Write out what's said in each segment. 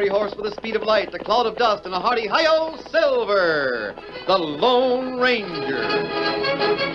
fiery horse with the speed of light, a cloud of dust, and a hearty hi-yo, Silver, the Lone Ranger.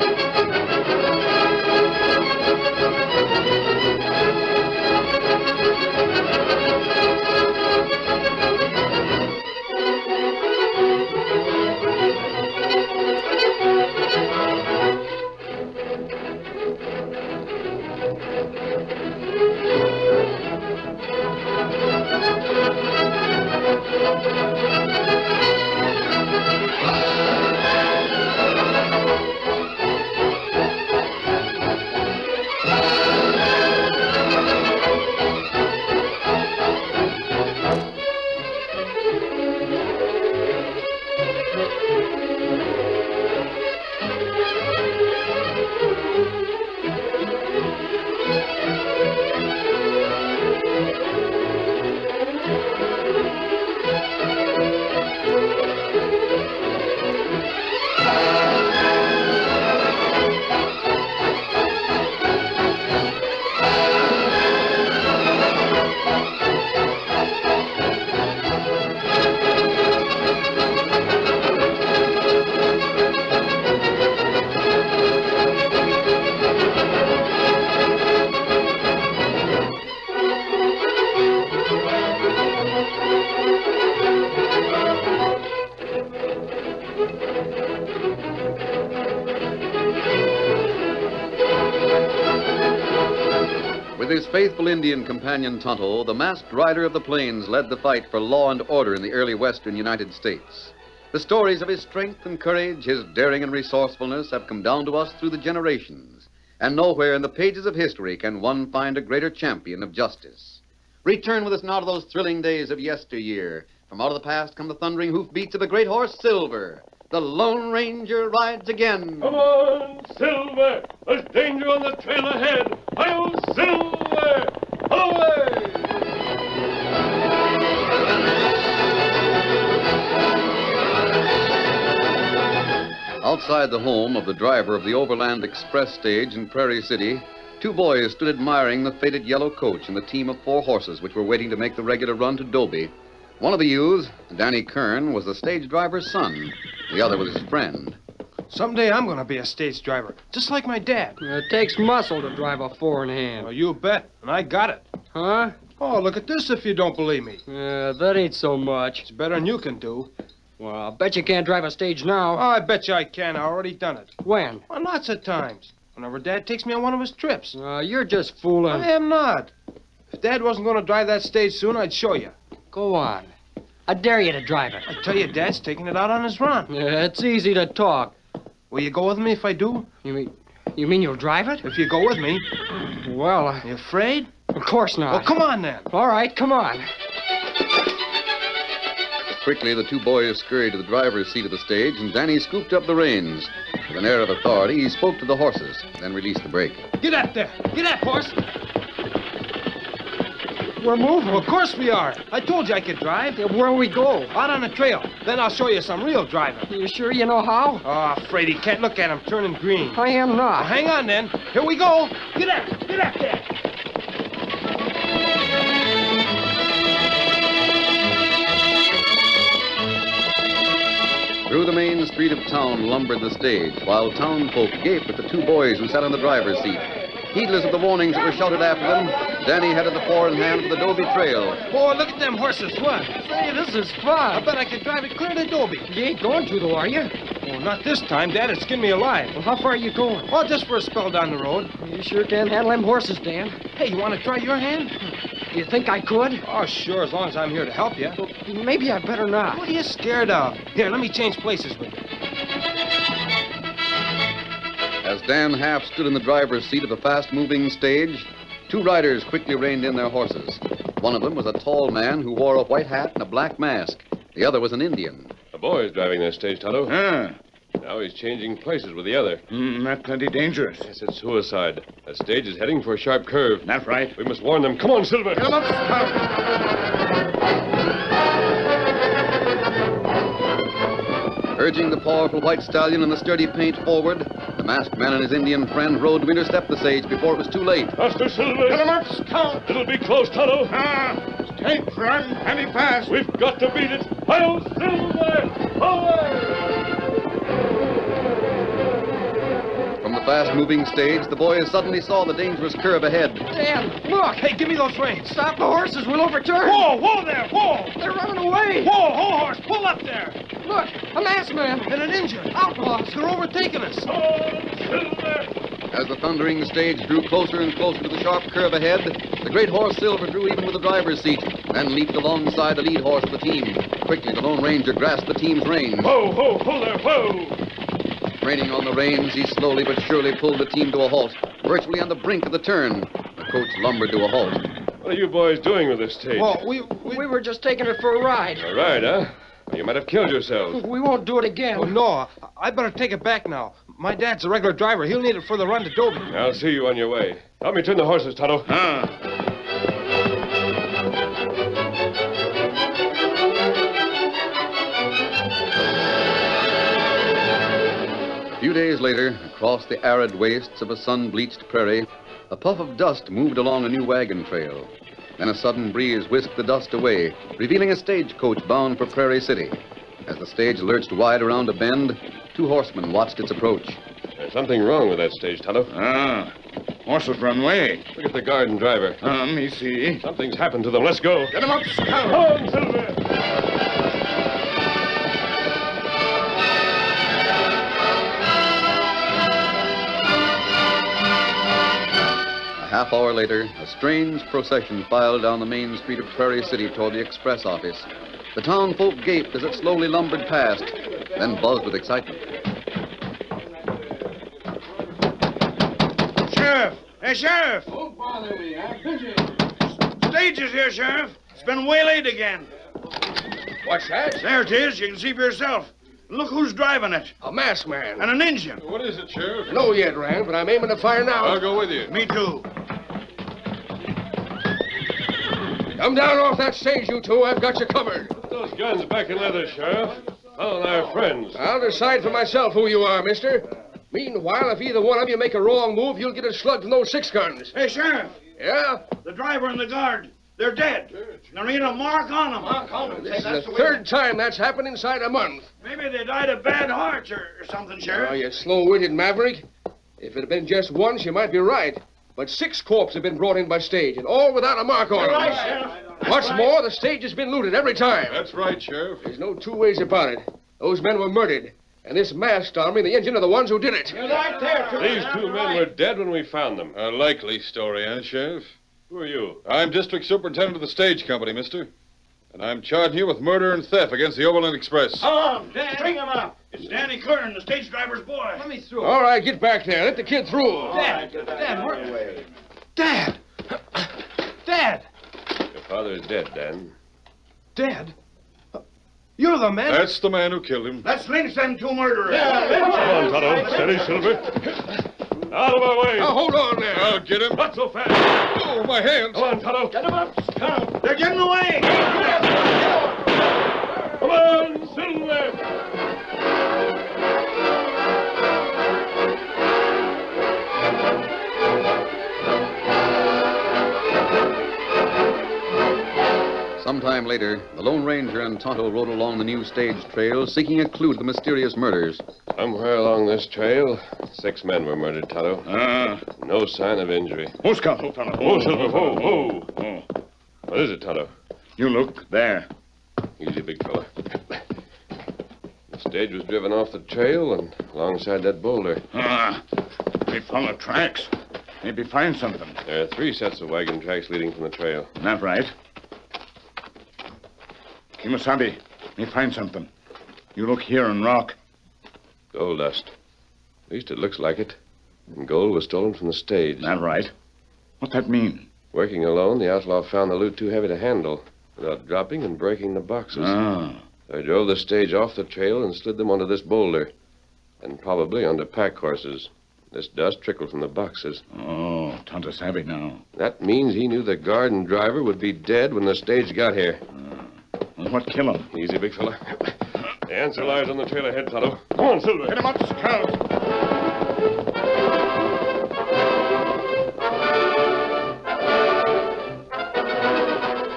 With his faithful Indian companion Tonto, the masked rider of the plains led the fight for law and order in the early western United States. The stories of his strength and courage, his daring and resourcefulness have come down to us through the generations, and nowhere in the pages of history can one find a greater champion of justice. Return with us now to those thrilling days of yesteryear. From out of the past come the thundering hoofbeats of the great horse Silver. The Lone Ranger rides again. Come on, Silver! There's danger on the trail ahead! Hi-yo, Silver! Away! Outside the home of the driver of the Overland Express stage in Prairie City, two boys stood admiring the faded yellow coach and the team of 4 horses which were waiting to make the regular run to Dobie. One of the youths, Danny Kern, was the stage driver's son. The other was his friend. Someday I'm going to be a stage driver, just like my dad. It takes muscle to drive a 4-in-hand. Oh, you bet, and I got it. Huh? Oh, look at this if you don't believe me. That ain't so much. It's better than you can do. Well, I'll bet you can't drive a stage now. Oh, I bet you I can. I already done it. When? Well, lots of times. Whenever Dad takes me on one of his trips. You're just fooling. I am not. If Dad wasn't going to drive that stage soon, I'd show you. Go on. I dare you to drive it. I tell you, Dad's taking it out on his run. Yeah, it's easy to talk. Will you go with me if I do? You mean you'll drive it? If you go with me. Well, You afraid? Of course not. Well, come on then. All right, come on. Quickly, the two boys scurried to the driver's seat of the stage, and Danny scooped up the reins. With an air of authority, he spoke to the horses, then released the brake. Get up there. Get up, horse. We're moving. Well, of course we are. I told you I could drive. Yeah, where'll we go? Out on the trail. Then I'll show you some real driving. You sure you know how? Oh, Freddy, can't look at him turning green. I am Well, not. hang on then. Here we go. Get up. Get up there. Through the main street of town lumbered the stage, while townfolk gaped at the two boys who sat on the driver's seat. Heedless of the warnings that were shouted after them, Danny headed the 4-in-hand for the Dobie Trail. Boy, look at them horses. What? Say, this is I fun. bet I could drive it clear to Dobie. You ain't going to, though, are you? Oh, not this time. Dad would skin me alive. Well, how far are you going? Oh, just for a spell down the road. You sure can handle them horses, Dan. Hey, you want to try your hand? You think I could? Oh, sure, as long as I'm here to help you. Well, maybe I better not. What are you scared of? Here, let me change places with you. As Dan half stood in the driver's seat of the fast-moving stage, two riders quickly reined in their horses. One of them was a tall man who wore a white hat and a black mask. The other was an Indian. The boy's driving that stage, Tonto. Ah, Now he's changing places with the other. not plenty dangerous. Yes, it's suicide. That stage is heading for a sharp curve. Not right. We must warn them. Come on, Silver. Come up, Scout. Urging the powerful white stallion and the sturdy paint forward, the masked man and his Indian friend rode to intercept the stage before it was too late. Master Silver. Come up, Scout. It'll be close, Tonto. Ah, Take run, penny pass. We've got to beat it. Hi-yo, Silver! Away! From the fast-moving stage, the boys suddenly saw the dangerous curve ahead. Dan, look! Hey, give me those reins. Stop the horses! We'll overturn! Whoa there, whoa! They're running away! Whoa, horse, pull up there! Look! A masked man! And an engine! Outlaws, they're overtaking us! Silver! As the thundering stage drew closer and closer to the sharp curve ahead, the great horse Silver drew even with the driver's seat, then leaped alongside the lead horse of the team. Quickly, the Lone Ranger grasped the team's reins. Whoa, whoa, hold there, whoa! Reining on the reins, he slowly but surely pulled the team to a halt, virtually on the brink of the turn. The coach lumbered to a halt. What are you boys doing with this stage? Well, we were just taking it for a ride. A ride, huh? You might have killed yourselves. We won't do it again. Oh, no, I better take it back now. My dad's a regular driver. He'll need it for the run to Dobie. I'll see you on your way. Help me turn the horses, Tonto. A few days later, across the arid wastes of a sun-bleached prairie, a puff of dust moved along a new wagon trail. Then a sudden breeze whisked the dust away, revealing a stagecoach bound for Prairie City. As the stage lurched wide around a bend, two horsemen watched its approach. There's something wrong with that stage, Tonto. Horses run away. Look at the guard and driver. Me see. Something's happened to them. Let's go. Get him up, Scout. On, Silver! A half hour later, a strange procession filed down the main street of Prairie City toward the express office. The town folk gaped as it slowly lumbered past, then buzzed with excitement. Sheriff! Hey, Sheriff! Don't bother me. I'm busy. Stage is here, Sheriff. It's been waylaid again. What's that? There it is. You can see for yourself. Look who's driving it. A masked man. And an engine. What is it, Sheriff? No yet, Rand, but I'm aiming to fire now. I'll go with you. Me too. Come down off that stage, you two. I've got you covered. Put those guns back in leather, Sheriff. Following our friends. I'll decide for myself who you are, mister. Meanwhile, if either one of you make a wrong move, you'll get a slug from those 6 guns. Hey, Sheriff. Yeah? The driver and the guard. They're dead. There ain't a mark on them. This is the 3rd time that's happened inside a month. Maybe they died of bad hearts or something, Sheriff. Oh, you slow-witted maverick. If it had been just once, you might be right. But 6 corpses have been brought in by stage, and all without a mark on You're them. right, Sheriff. What's more, the stage has been looted every time. That's right, Sheriff. There's no 2 ways about it. Those men were murdered. And this masked army, the engine, are the ones who did it. You're right there, too. These 2 men were dead when we found them. A likely story, eh, Sheriff? Who are you? I'm District Superintendent of the Stage Company, mister. And I'm charging you with murder and theft against the Overland Express. Come on, string him up. It's Danny Curran, the stage driver's boy. Let me through. All right, get back there. Let the kid through. Dad, Dad, Dad, Your father is dead, Dan. Dad. You're the man. That's the man who killed him. Let's lynch them 2 murderers. Come on, Tonto. Steady, Silver. Out of our way. Now, hold on there. I'll get him. Not so fast. Oh, my hands. Come on, Tonto. Get them up, Scout. They're getting away. Come on, Silver. Sometime later, the Lone Ranger and Tonto rode along the new stage trail, seeking a clue to the mysterious murders. Somewhere along this trail, 6 men were murdered, Tonto. No sign of injury. Oh, Scout. Oh, Tonto. Whoa, Silver, whoa, whoa. What is it, Tonto? You look there. Easy, big fella. The stage was driven off the trail and alongside that boulder. We follow tracks. Maybe find something. There are 3 sets of wagon tracks leading from the trail. That right. Kimasabi, me find something. You look here and rock. Gold dust. At least it looks like it. And gold was stolen from the stage. That right. What that mean? Working alone, the outlaw found the loot too heavy to handle without dropping and breaking the boxes. So he drove the stage off the trail and slid them onto this boulder. And probably onto pack horses. This dust trickled from the boxes. Oh, Tonto savvy now. That means he knew the guard and driver would be dead when the stage got here. Well, what kill him? Easy, big fella. The answer lies on the trail ahead, Tonto. Come on, Silver. Get him up, Scout.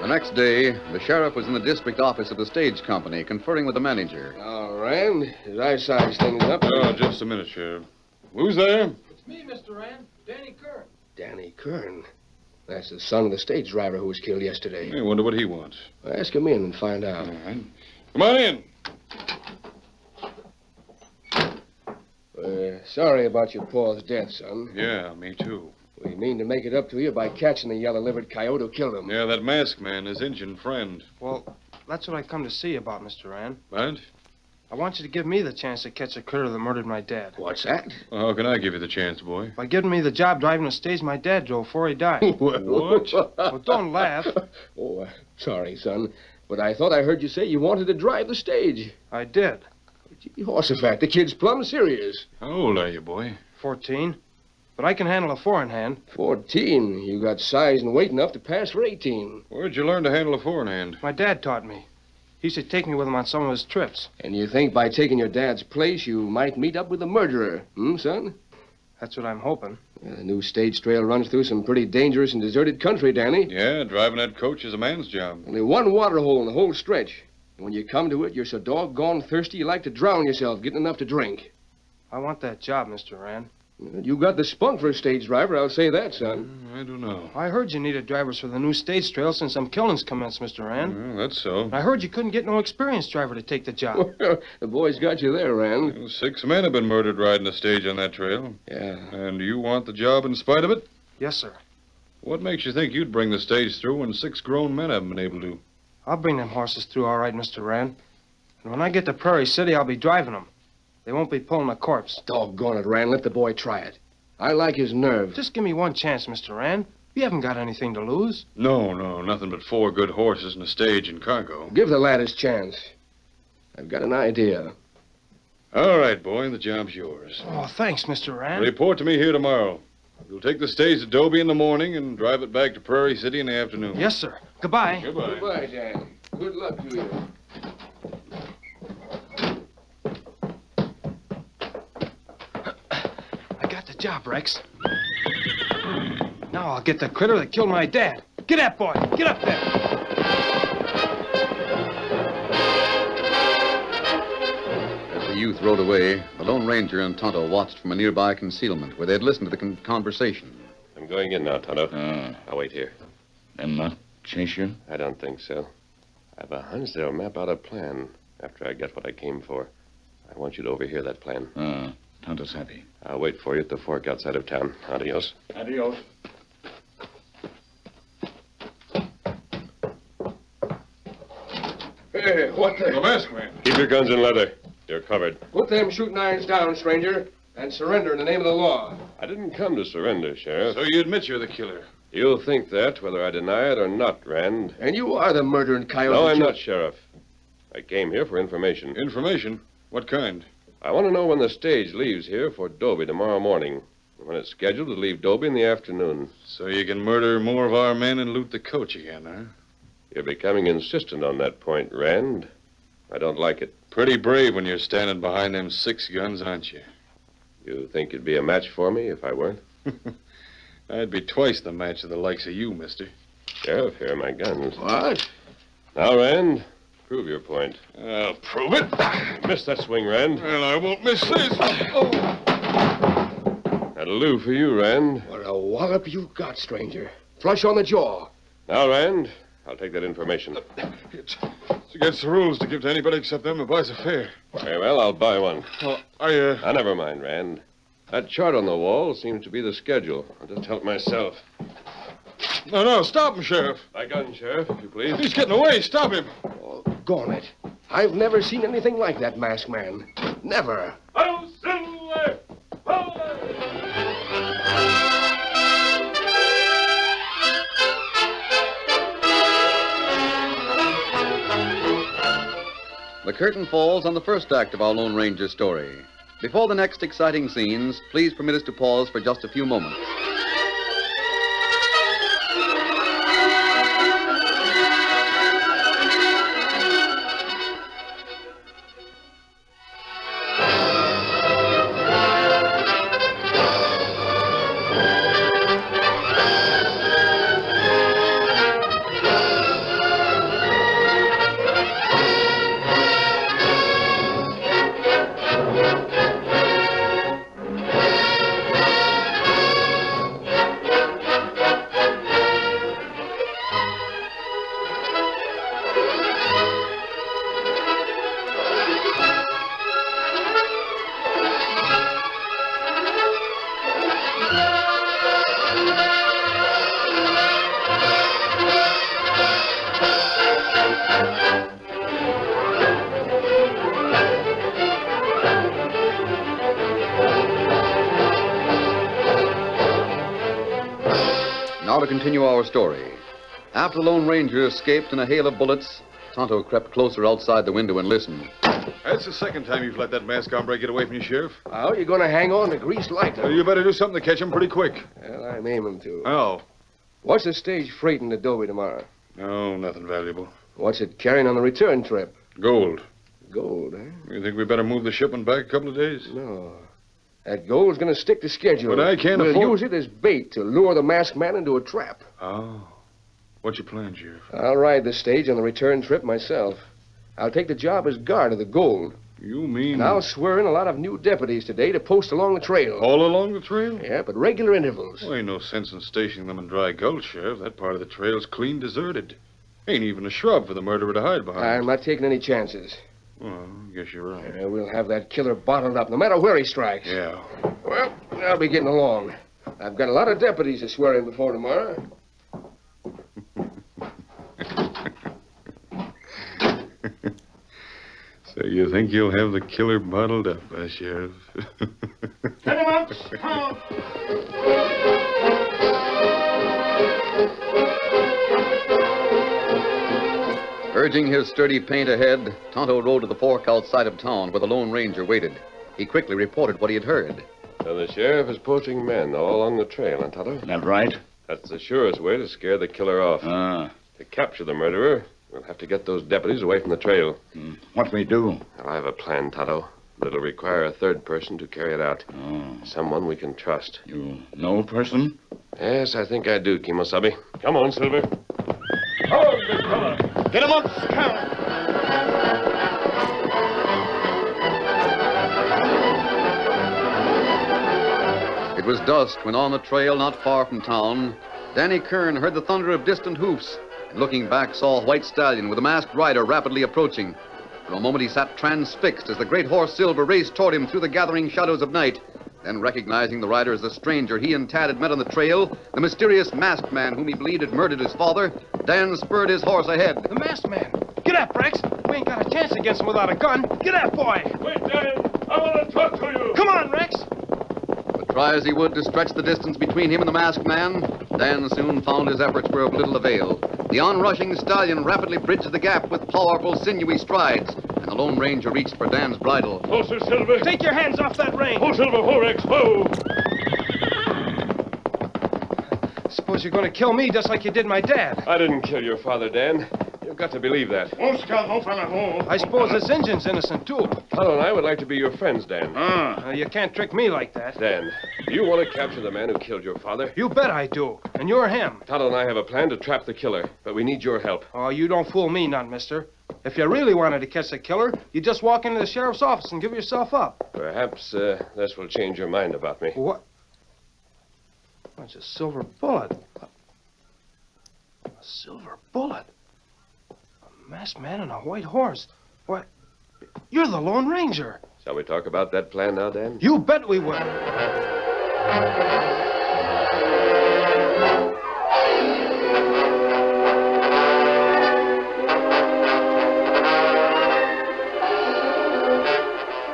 The next day, the sheriff was in the district office of the stage company, conferring with the manager. Now, Rand, as I size things up... Oh, just a minute, Sheriff. Who's there? It's me, Mr. Rand. Danny Kern. Danny Kern. That's the son of the stage driver who was killed yesterday. I wonder what he wants. Well, ask him in and find out. All right. Come on in. Sorry about your pa's death, son. Yeah, me too. We mean to make it up to you by catching the yellow-livered coyote who killed him. Yeah, that masked man, his Injun friend. Well, that's what I come to see you about, Mr. Rand. What? I want you to give me the chance to catch the critter that murdered my dad. What's that? Well, how can I give you the chance, boy? By giving me the job driving the stage my dad drove before he died. What? Well, don't laugh. Oh, sorry, son. But I thought I heard you say you wanted to drive the stage. I did. Gee, Horsefat, the kid's plumb serious. How old are you, boy? 14. But I can handle a four-in-hand. 14. You got size and weight enough to pass for 18. Where'd you learn to handle a four-in-hand? My dad taught me. He used to take me with him on some of his trips. And you think by taking your dad's place, you might meet up with the murderer, son? That's what I'm hoping. The new stage trail runs through some pretty dangerous and deserted country, Danny. Yeah, driving that coach is a man's job. Only one water hole in the whole stretch. And when you come to it, you're so doggone thirsty you like to drown yourself getting enough to drink. I want that job, Mr. Rand. You got the spunk for a stage driver, I'll say that, son. I don't know. I heard you needed drivers for the new stage trail since some killings commenced, Mr. Rand. Well, that's so. I heard you couldn't get no experienced driver to take the job. The boy's got you there, Rand. Well, 6 men have been murdered riding the stage on that trail. Yeah. And you want the job in spite of it? Yes, sir. What makes you think you'd bring the stage through when 6 grown men haven't been able to? I'll bring them horses through all right, Mr. Rand. And when I get to Prairie City, I'll be driving them. They won't be pulling a corpse. Doggone it, Rand. Let the boy try it. I like his nerve. Just give me one chance, Mr. Rand. You haven't got anything to lose. No, nothing but 4 good horses and a stage and cargo. Give the lad his chance. I've got an idea. All right, boy, the job's yours. Oh, thanks, Mr. Rand. Report to me here tomorrow. You'll take the stage to Dobie in the morning and drive it back to Prairie City in the afternoon. Yes, sir. Goodbye. Goodbye. Goodbye, Dan. Good luck to you. I got the job, Rex. Now I'll get the critter that killed my dad. Get up, boy. Get up there. As the youth rode away, the Lone Ranger and Tonto watched from a nearby concealment where they'd listened to the conversation. I'm going in now, Tonto. Ah. I'll wait here. Them not chase you? I don't think so. I have a hunch they'll map out a plan after I get what I came for. I want you to overhear that plan. Ah, Tonto's happy. I'll wait for you at the fork outside of town. Adios. Adios. Hey, what The the... masked man. Keep your guns in leather. You're covered. Put them shooting irons down, stranger, and surrender in the name of the law. I didn't come to surrender, Sheriff. So you admit you're the killer? You'll think that, whether I deny it or not, Rand. And you are the murdering coyote. No, I'm that not, Sheriff. I came here for information. Information? What kind? I want to know when the stage leaves here for Dobie tomorrow morning. When it's scheduled to leave Dobie in the afternoon. So you can murder more of our men and loot the coach again, huh? You're becoming insistent on that point, Rand. I don't like it. Pretty brave when you're standing behind them 6 guns, aren't you? You think you'd be a match for me if I weren't? I'd be twice the match of the likes of you, mister. Sheriff, here are my guns. What? Now, Rand, prove your point. I'll prove it. Miss that swing, Rand. Well, I won't miss this. Oh. That'll do for you, Rand. What a wallop you got, stranger. Flush on the jaw. Now, Rand, I'll take that information. It's against the rules to give to anybody except them who buys a fare. Very well, I'll buy one. Well, Now, never mind, Rand. That chart on the wall seems to be the schedule. I'll just help myself. No, stop him, Sheriff. My gun, Sheriff, if you please. He's getting away. Stop him. Oh, gone it. I've never seen anything like that masked man. Never. The curtain falls on the first act of our Lone Ranger story. Before the next exciting scenes, please permit us to pause for just a few moments. continue our story. After the Lone Ranger escaped in a hail of bullets, Tonto crept closer outside the window and listened. That's the second time you've let that masked hombre get away from you, Sheriff. Oh, you're going to hang on to greased lightning. Well, you better do something to catch him pretty quick. Well, I'm aiming to. Oh. What's the stage freight in Adobe tomorrow? No, nothing valuable. What's it carrying on the return trip? Gold. Gold, eh? You think we better move the shipment back a couple of days? No. That gold's going to stick to schedule. But I can't we'll afford... use it as bait to lure the masked man into a trap. Oh. What's your plan, Sheriff? I'll ride the stage on the return trip myself. I'll take the job as guard of the gold. You mean... And I'll swear in a lot of new deputies today to post along the trail. All along the trail? Yeah, but regular intervals. Well, ain't no sense in stationing them in Dry Gulch, Sheriff. That part of the trail's clean deserted. Ain't even a shrub for the murderer to hide behind. I'm not taking any chances. Well, I guess you're right. Yeah, we'll have that killer bottled up, no matter where he strikes. Yeah. Well, I'll be getting along. I've got a lot of deputies to swear in before tomorrow. So you think you'll have the killer bottled up, huh, Sheriff? Get him up! Come Urging his sturdy paint ahead, Tonto rode to the fork outside of town where the Lone Ranger waited. He quickly reported what he had heard. So the sheriff is posting men all along the trail, huh, Tonto? That right? That's the surest way to scare the killer off. To capture the murderer, we'll have to get those deputies away from the trail. What we do? Well, I have a plan, Tonto. But it'll require a third person to carry it out. Oh. Someone we can trust. You know a person? Yes, I think I do, Kimosabe. Come on, Silver. Oh, big fella. Get him up, Scout. It was dusk when on the trail not far from town, Danny Kern heard the thunder of distant hoofs, and looking back saw a white stallion with a masked rider rapidly approaching. For a moment he sat transfixed as the great horse Silver raced toward him through the gathering shadows of night. Then, recognizing the rider as the stranger he and Tad had met on the trail, the mysterious masked man whom he believed had murdered his father, Dan spurred his horse ahead. The masked man. Get up, Rex. We ain't got a chance against him without a gun. Get up, boy. Wait, Dan. I want to talk to you. Come on, Rex. But try as he would to stretch the distance between him and the masked man, Dan soon found his efforts were of little avail. The onrushing stallion rapidly bridged the gap with powerful, sinewy strides, and the Lone Ranger reached for Dan's bridle. Closer, Silver. Take your hands off that rein. Ho, Silver. Ho, Rex. Ho. Suppose you're going to kill me just like you did my dad. I didn't kill your father, Dan. You've got to believe that. Oh, Scout. Oh, fella. Oh. I suppose this Injun's innocent, too. Tonto and I would like to be your friends, Dan. You can't trick me like that. Dan, do you want to capture the man who killed your father? You bet I do. And you're him. Tonto and I have a plan to trap the killer, but we need your help. Oh, you don't fool me none, mister. If you really wanted to catch the killer, you just walk into the sheriff's office and give yourself up. Perhaps this will change your mind about me. What? It's a silver bullet. A silver bullet? A masked man on a white horse. What? You're the Lone Ranger. Shall we talk about that plan now, Dan? You bet we will.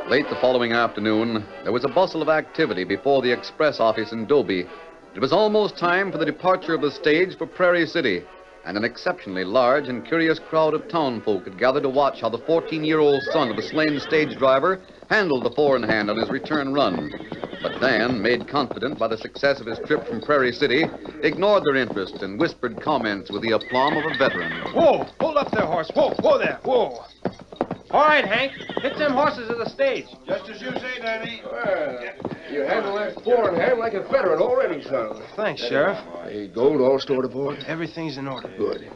Late the following afternoon, there was a bustle of activity before the express office in Dobie. It was almost time for the departure of the stage for Prairie City, and an exceptionally large and curious crowd of townfolk had gathered to watch how the 14-year-old son of the slain stage driver handled the four-in-hand on his return run. But Dan, made confident by the success of his trip from Prairie City, ignored their interest and whispered comments with the aplomb of a veteran. Whoa! Hold up there, horse. Whoa! Whoa there! Whoa! All right, Hank. Hit them horses at the stage. Just as you say, Danny. Well, you handle that four-in-hand like a veteran already, son. Thanks, Sheriff. Hey, gold all stored aboard? Everything's in order. Good.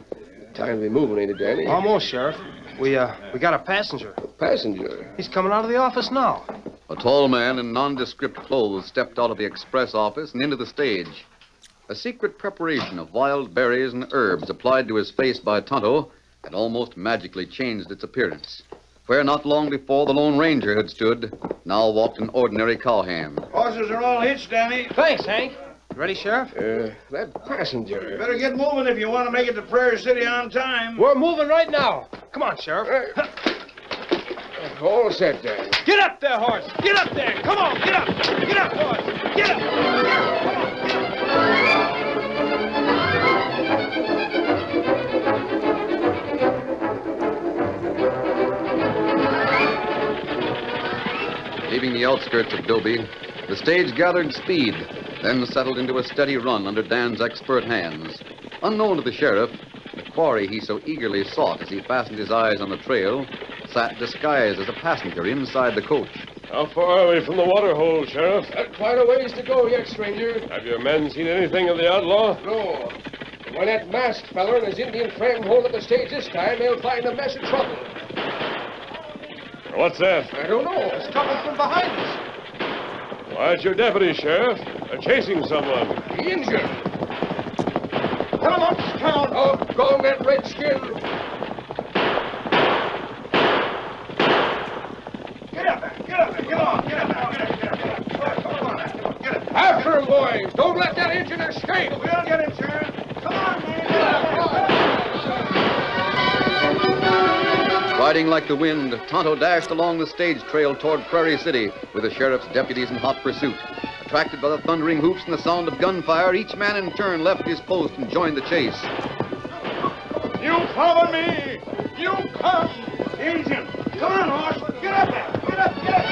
Time to be moving, ain't it, Danny? Almost, Sheriff. We got a passenger. Passenger? He's coming out of the office now. A tall man in nondescript clothes stepped out of the express office and into the stage. A secret preparation of wild berries and herbs applied to his face by Tonto had almost magically changed its appearance. Where not long before the Lone Ranger had stood, now walked an ordinary cowhand. Horses are all hitched, Danny. Thanks, Hank. Ready, Sheriff? That passenger. Better get moving if you want to make it to Prairie City on time. We're moving right now. Come on, Sheriff. All set, Dan. Get up there, horse. Get up there. Come on, get up. Get up, horse. Get up. Get up. Come on, get up. the outskirts of Dobie, the stage gathered speed, then settled into a steady run under Dan's expert hands. Unknown to the sheriff, the quarry he so eagerly sought as he fastened his eyes on the trail sat disguised as a passenger inside the coach. How far are we from the water hole, Sheriff? Quite a ways to go yet, stranger. Have your men seen anything of the outlaw? No. And when that masked feller and his Indian friend hold up the stage this time, they'll find a mess of trouble. What's that? I don't know. It's coming from behind us. Why, it's your deputy, Sheriff. They're chasing someone. The Injun. Put him up, Scout. Oh, go on that redskin. Get up there. Get up there. Get on. Get up there. Get up. Come on. Get up. After him, boys. Don't let that Injun escape. We'll get him, Sheriff. Come on, man. Get up. Riding like the wind, Tonto dashed along the stage trail toward Prairie City with the sheriff's deputies in hot pursuit. Attracted by the thundering hoofs and the sound of gunfire, each man in turn left his post and joined the chase. You follow me. You come. Injun. Come on, horse. Get up there. Get up. Get up.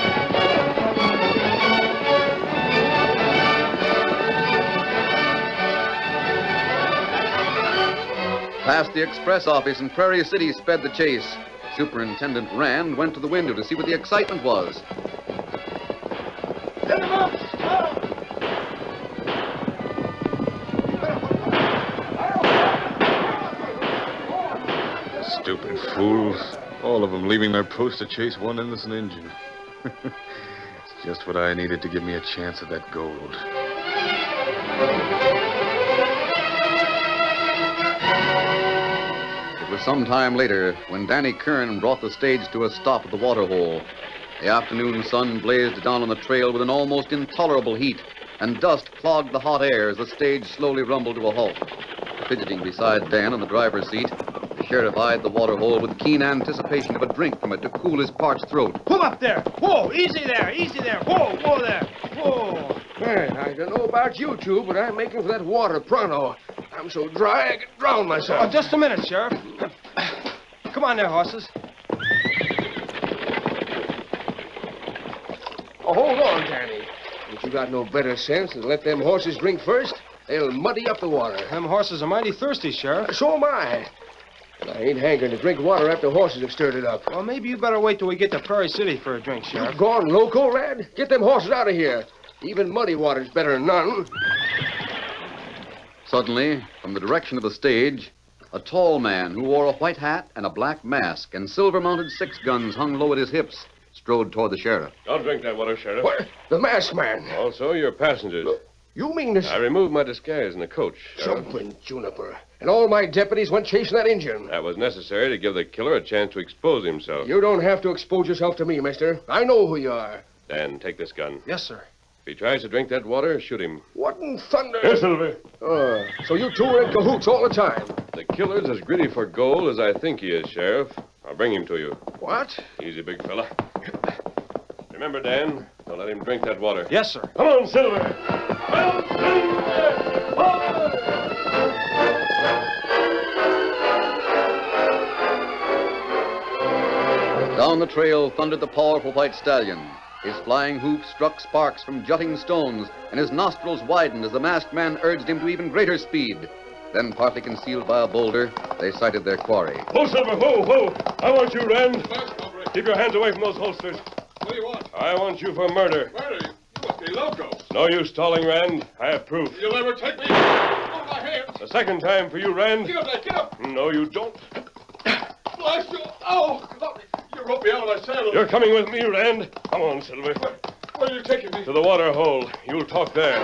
Past the express office in Prairie City sped the chase. Superintendent Rand went to the window to see what the excitement was. Get him up. Scout. Stupid fools. All of them leaving their post to chase one innocent Indian. It's just what I needed to give me a chance at that gold. It was some time later when Danny Kern brought the stage to a stop at the water hole. The afternoon sun blazed down on the trail with an almost intolerable heat, and dust clogged the hot air as the stage slowly rumbled to a halt. Fidgeting beside Dan on the driver's seat, the sheriff eyed the water hole with keen anticipation of a drink from it to cool his parched throat. Pull up there. Whoa, easy there. Easy there. Whoa, whoa there. Whoa. Man, I don't know about you two, but I'm making for that water pronto. I'm so dry I could drown myself. Oh, just a minute, Sheriff. Come on there, horses. Oh, hold on, Danny. But you got no better sense than let them horses drink first? They'll muddy up the water. Them horses are mighty thirsty, Sheriff. So am I. And I ain't hankering to drink water after horses have stirred it up. Well, maybe you better wait till we get to Prairie City for a drink, Sheriff. You've gone loco, lad? Get them horses out of here. Even muddy water's better than none. Suddenly, from the direction of the stage, a tall man who wore a white hat and a black mask and silver-mounted six guns hung low at his hips strode toward the sheriff. Don't drink that water, Sheriff. What? The masked man. Also, your passengers. You mean this... I removed my disguise in the coach, Sheriff. Jumping juniper. And all my deputies went chasing that Injun. That was necessary to give the killer a chance to expose himself. You don't have to expose yourself to me, mister. I know who you are. Dan, take this gun. Yes, sir. If he tries to drink that water, shoot him. What in thunder? Here, Silver. So you two are in cahoots all the time. The killer's as greedy for gold as I think he is, Sheriff. I'll bring him to you. What? Easy, big fella. Remember, Dan, don't let him drink that water. Yes, sir. Come on, Silver. Down the trail thundered the powerful white stallion. His flying hoofs struck sparks from jutting stones, and his nostrils widened as the masked man urged him to even greater speed. Then, partly concealed by a boulder, they sighted their quarry. Whoa, Silver, whoa. I want you, Rand. Keep your hands away from those holsters. What do you want? I want you for murder. Murder? You must be loco. No use stalling, Rand. I have proof. You'll never take me. Oh, my hands. The second time for you, Rand. Get up there. Get up. No, you don't. Bless you. Oh, you roped me out of my saddle. You're coming with me, Rand. Come on, Silver. Where are you taking me? To the water hole. You'll talk there.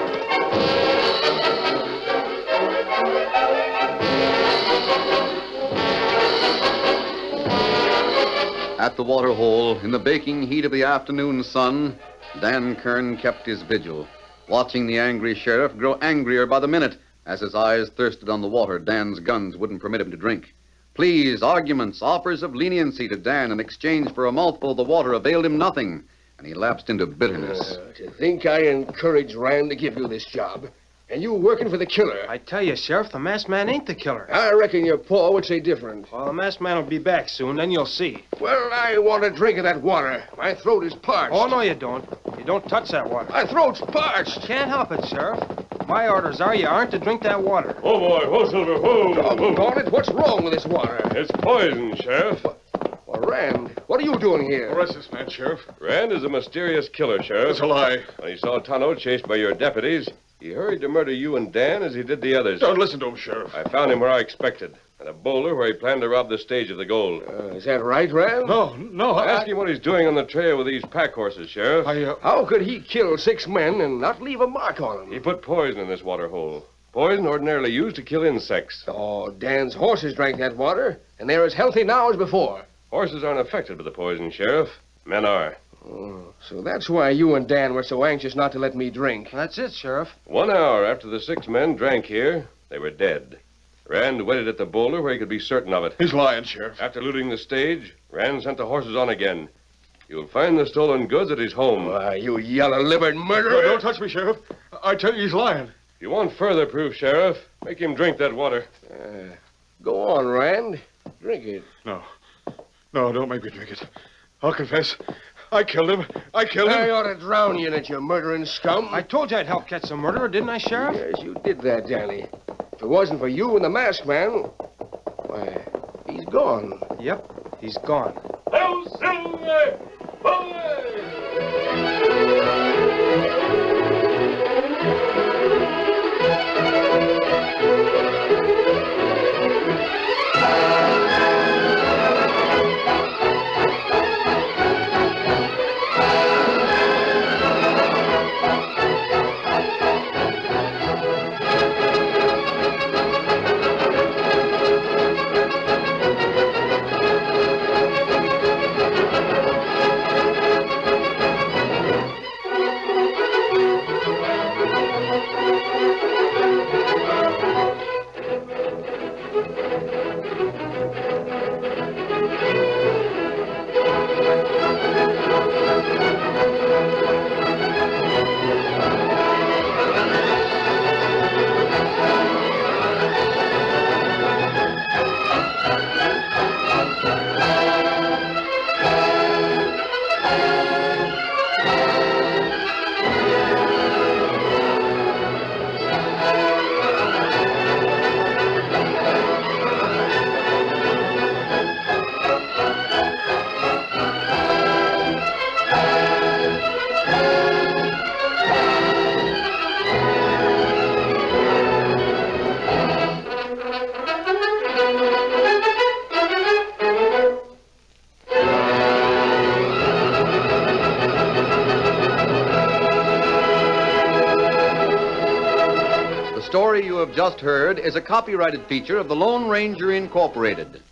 At the water hole, in the baking heat of the afternoon sun, Dan Kern kept his vigil, watching the angry sheriff grow angrier by the minute as his eyes thirsted on the water Dan's guns wouldn't permit him to drink. Pleas, arguments, offers of leniency to Dan in exchange for a mouthful of the water availed him nothing, and he lapsed into bitterness. To think I encouraged Rand to give you this job. And you working for the killer. I tell you, Sheriff, the masked man ain't the killer. I reckon your paw would say different. Well, the masked man will be back soon, then you'll see. Well, I want a drink of that water. My throat is parched. Oh, no, you don't. You don't touch that water. My throat's parched. Can't help it, Sheriff. My orders are you aren't to drink that water. Whoa, boy. Whoa, Silver. Whoa. Doggone it, what's wrong with this water? It's poison, Sheriff. Well, Rand, what are you doing here? Arrest this man, Sheriff. Rand is a mysterious killer, Sheriff. It's a lie. When he saw Tonto chased by your deputies, he hurried to murder you and Dan as he did the others. Don't listen to him, Sheriff. I found him where I expected, at a boulder where he planned to rob the stage of the gold. Is that right, Rand? No, Ask him what he's doing on the trail with these pack horses, Sheriff. How could he kill 6 men and not leave a mark on them? He put poison in this water hole. Poison ordinarily used to kill insects. Oh, Dan's horses drank that water, and they're as healthy now as before. Horses aren't affected by the poison, Sheriff. Men are. Oh, so that's why you and Dan were so anxious not to let me drink. That's it, Sheriff. 1 hour after the 6 men drank here, they were dead. Rand waited at the boulder where he could be certain of it. He's lying, Sheriff. After looting the stage, Rand sent the horses on again. You'll find the stolen goods at his home. Why, you yellow-livered No, murderer! don't touch me, Sheriff. I tell you, he's lying. If you want further proof, Sheriff, make him drink that water. Go on, Rand. Drink it. No, don't make me drink it. I'll confess. I killed him. I ought to drown you in it, you murdering scum. I told you I'd help catch the murderer, didn't I, Sheriff? Yes, you did that, Danny. If it wasn't for you and the masked man, why, he's gone. Yep, he's gone. The story you have just heard is a copyrighted feature of the Lone Ranger Incorporated.